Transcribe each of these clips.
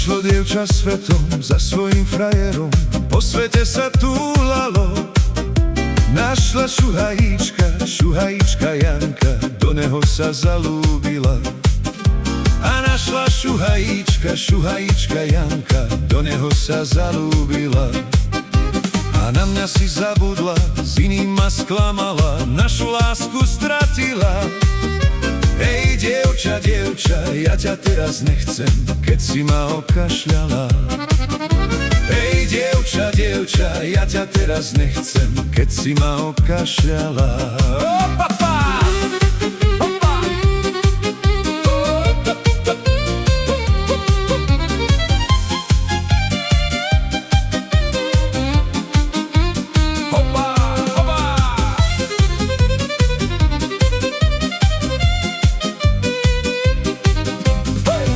Išlo dievča svetom za svojím frajerom, po svete sa túlalo. Našla šuhajíčka Janka, do neho sa zalúbila. A našla šuhajíčka Janka, do neho sa zalúbila. A na mňa si zabudla, s iným ma sklamala, našu lásku stratila. Hej, dievča, ja ťa teraz nechcem, keď si ma okašľala. Hej, dievča, ja ťa teraz nechcem, keď si ma okašľala.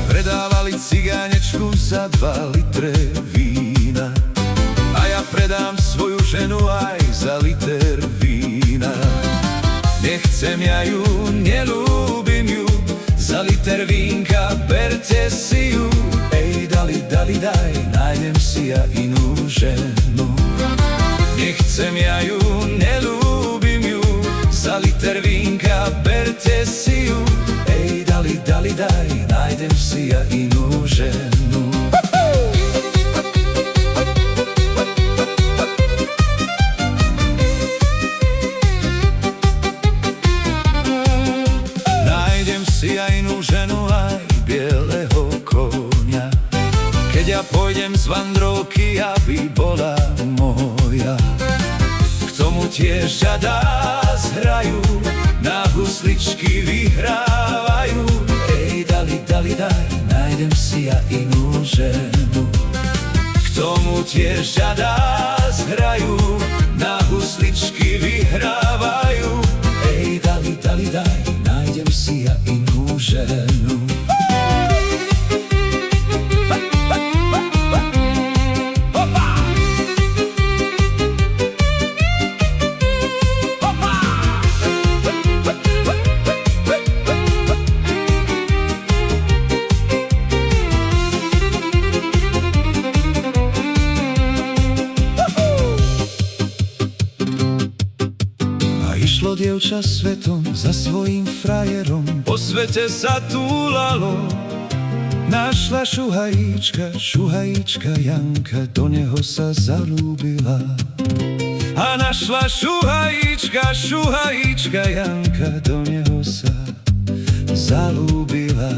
Predávali cigánečku za 2 litre vína, a ja predám svoju ženu aj za liter vína. Nechcem ja ju, nelúbim ju, za liter vínka berte si ju. Ej, dali, daj, nájdem si ja inú ženu. Nechcem ja ju, nelúbim ju, za liter vínka berte si ju. Ej, dali, daj, nájdem si ja inú ženu. Nájdem si ja inú ženu, aj bieleho konia, keď ja pôjdem z vandrovky, aby bola moja. K tomu tiež žiadá zhrajú, na husličky vyhrávajú. Ej, dali, daj, nájdem si ja inú ženu. K tomu tiež žiadá zhrajú, na husličky vyhrávajú. Ej, dali, daj, nájdem si ja inú ženu. Išlo dievča svetom za svojím frajerom, po svete sa túlalo. Našla šuhajíčka Janka, do neho sa zalúbila. A našla šuhajíčka Janka, do neho sa zalúbila.